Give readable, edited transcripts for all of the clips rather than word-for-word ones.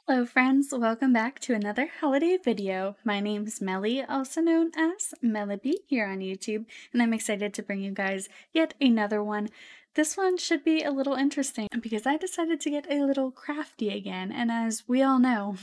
Hello friends, welcome back to another holiday video. My name's Melly, also known as Melebi here on YouTube, and I'm excited to bring you guys yet another one. This one should be a little interesting because I decided to get a little crafty again, and as we all know,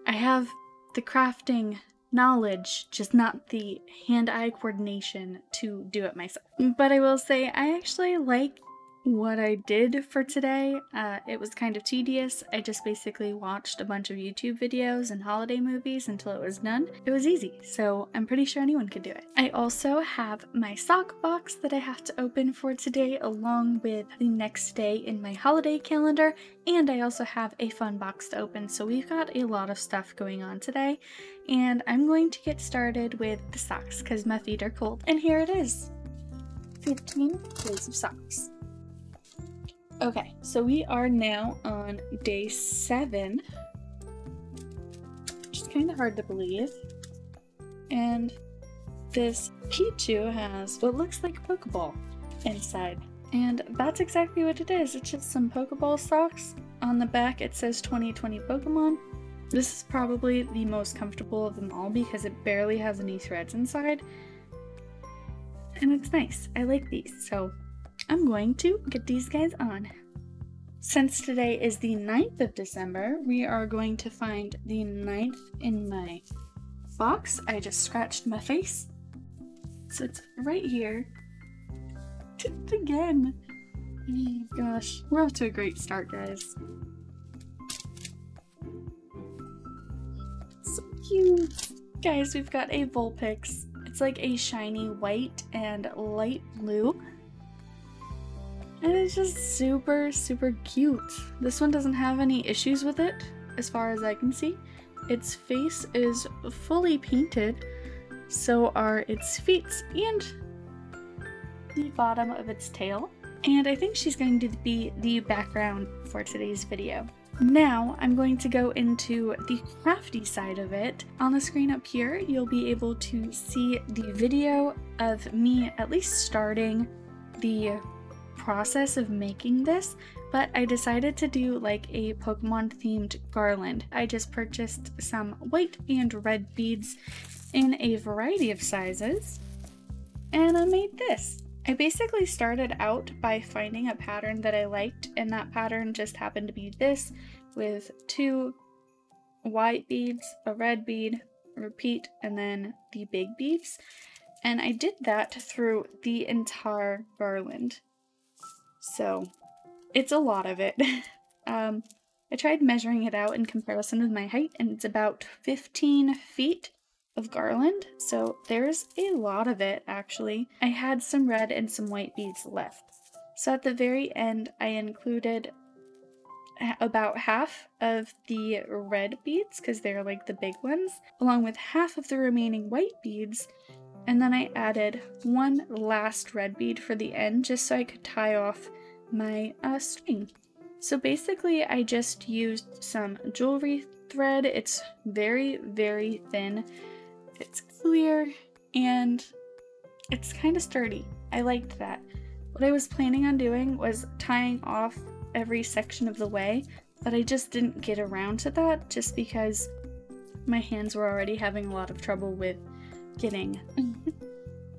I have the crafting knowledge, just not the hand-eye coordination to do it myself. But I will say I actually like what I did for today. It was kind of tedious. I just basically watched a bunch of YouTube videos and holiday movies until it was done. It was easy, so I'm pretty sure anyone could do it. I also have my sock box that I have to open for today, along with the next day in my holiday calendar, and I also have a fun box to open, so we've got a lot of stuff going on today, and I'm going to get started with the socks because my feet are cold. And here it is, 15 pairs of socks. Okay, so we are now on day 7, which is kind of hard to believe, and this Pikachu has what looks like a Pokeball inside, and that's exactly what it is. It's just some Pokeball socks. On the back it says 2020 Pokemon. This is probably the most comfortable of them all because it barely has any threads inside, and it's nice. I like these, so I'm going to get these guys on. Since today is the 9th of December, we are going to find the 9th in my box. I just scratched my face. So it's right here. Did it again. Oh gosh, we're off to a great start, guys. So cute. Guys, we've got a Vulpix. It's like a shiny white and light blue. And it's just super, super cute. This one doesn't have any issues with it, as far as I can see. Its face is fully painted, so are its feet and the bottom of its tail. And I think she's going to be the background for today's video. Now I'm going to go into the crafty side of it. On the screen up here, you'll be able to see the video of me at least starting the process of making this, but I decided to do like a Pokemon themed garland. I just purchased some white and red beads in a variety of sizes, and I made this. I basically started out by finding a pattern that I liked, and that pattern just happened to be this, with 2 white beads, a red bead, repeat, and then the big beads. And I did that through the entire garland. So it's a lot of it. I tried measuring it out in comparison with my height, and it's about 15 feet of garland, so there's a lot of it actually. I had some red and some white beads left. So at the very end, I included about half of the red beads, because they're like the big ones, along with half of the remaining white beads. And then I added one last red bead for the end, just so I could tie off my string. So basically I just used some jewelry thread. It's very, very thin. It's clear and it's kind of sturdy. I liked that. What I was planning on doing was tying off every section of the way, but I just didn't get around to that just because my hands were already having a lot of trouble with getting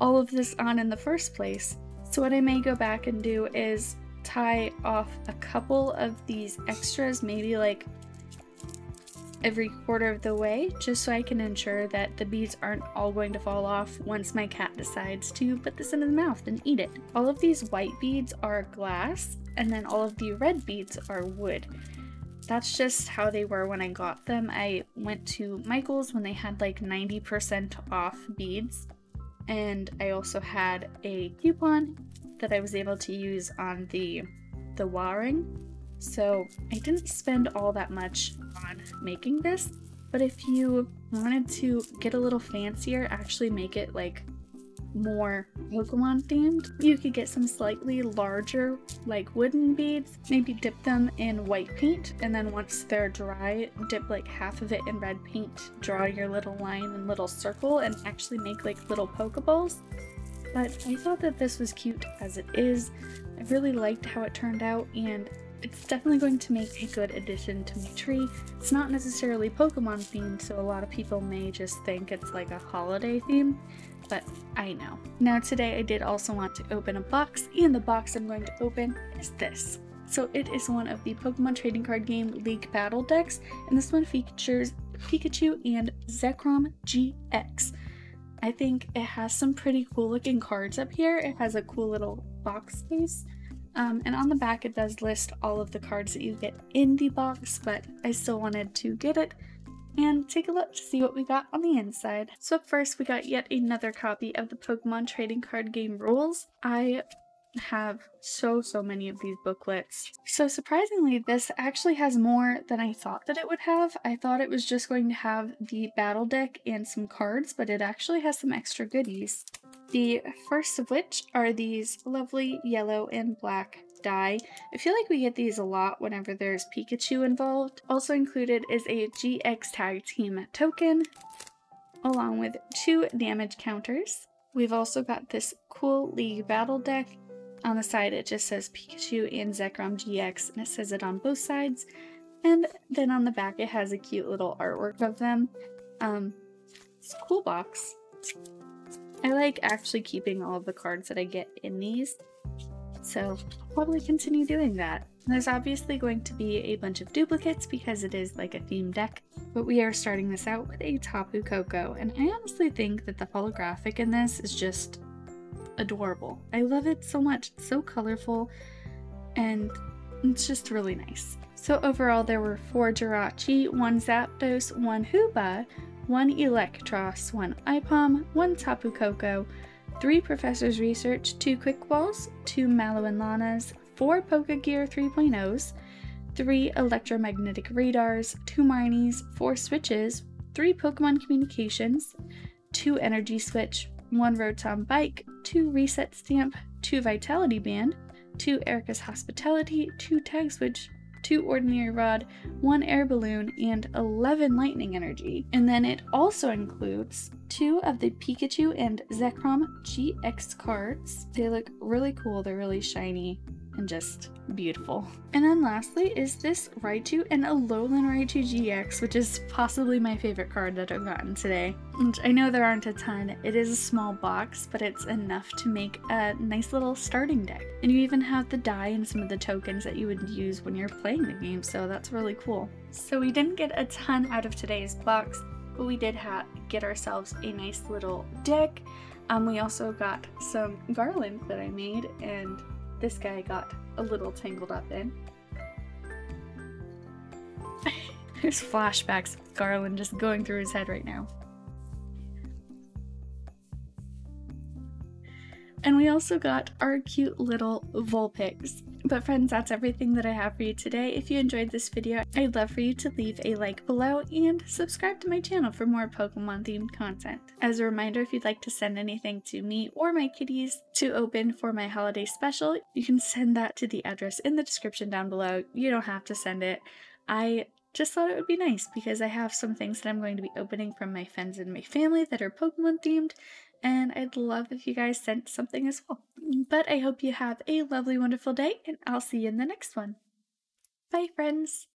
all of this on in the first place. So what I may go back and do is tie off a couple of these extras, maybe like every quarter of the way, just so I can ensure that the beads aren't all going to fall off once my cat decides to put this in his mouth and eat it. All of these white beads are glass, and then all of the red beads are wood. That's just how they were when I got them. I went to Michael's when they had like 90% off beads, and I also had a coupon that I was able to use on the wiring. So I didn't spend all that much on making this, but if you wanted to get a little fancier, actually make it like more Pokemon themed, you could get some slightly larger like wooden beads, maybe dip them in white paint, and then once they're dry, dip like half of it in red paint, draw your little line and little circle, and actually make like little Pokeballs. But I thought that this was cute as it is. I really liked how it turned out, and it's definitely going to make a good addition to my tree. It's not necessarily Pokemon themed, so a lot of people may just think it's like a holiday theme, but I know. Now today I did also want to open a box, and the box I'm going to open is this. So it is one of the Pokemon Trading Card Game League Battle decks, and this one features Pikachu and Zekrom GX. I think it has some pretty cool looking cards up here. It has a cool little box space. And on the back it does list all of the cards that you get in the box, but I still wanted to get it and take a look to see what we got on the inside. So up first we got yet another copy of the Pokemon Trading Card Game rules. I have so many of these booklets. So surprisingly, this actually has more than I thought that it would have. I thought it was just going to have the battle deck and some cards, but it actually has some extra goodies. The first of which are these lovely yellow and black die. I feel like we get these a lot whenever there's Pikachu involved. Also included is a GX Tag Team token, along with 2 damage counters. We've also got this cool League battle deck. On the side it just says Pikachu and Zekrom GX, and it says it on both sides. And then on the back it has a cute little artwork of them. It's a cool box. I like actually keeping all of the cards that I get in these, so I'll probably continue doing that. There's obviously going to be a bunch of duplicates because it is like a themed deck, but we are starting this out with a Tapu Koko, and I honestly think that the holographic in this is just adorable. I love it so much. It's so colorful and it's just really nice. So overall there were 4 Jirachi, 1 Zapdos, 1 Hoopa, 1 Electros, 1 Ipom, 1 Tapu Koko, 3 Professor's Research, 2 Quick Balls, 2 Mallow Lanas, 4 Pokegear 3.0s, 3 Electromagnetic Radars, 2 Marnies, 4 Switches, 3 Pokemon Communications, 2 Energy Switch, 1 Rotom Bike, 2 Reset Stamp, 2 Vitality Band, 2 Erica's Hospitality, 2 Tag Switch, 2 Ordinary Rod, 1 Air Balloon, and 11 Lightning Energy. And then it also includes 2 of the Pikachu and Zekrom GX cards. They look really cool, they're really shiny and just beautiful. And then lastly is this Raichu and Alolan Raichu GX, which is possibly my favorite card that I've gotten today. And I know there aren't a ton, it is a small box, but it's enough to make a nice little starting deck. And you even have the die and some of the tokens that you would use when you're playing the game, so that's really cool. So we didn't get a ton out of today's box, but we did get ourselves a nice little deck. We also got some Garland that I made, and this guy got a little tangled up in. There's flashbacks of Garland just going through his head right now. And we also got our cute little Vulpix. But friends, that's everything that I have for you today. If you enjoyed this video, I'd love for you to leave a like below and subscribe to my channel for more Pokemon themed content. As a reminder, if you'd like to send anything to me or my kitties to open for my holiday special, you can send that to the address in the description down below. You don't have to send it. I just thought it would be nice because I have some things that I'm going to be opening from my friends and my family that are Pokemon themed, and I'd love if you guys sent something as well. But I hope you have a lovely, wonderful day, and I'll see you in the next one. Bye, friends!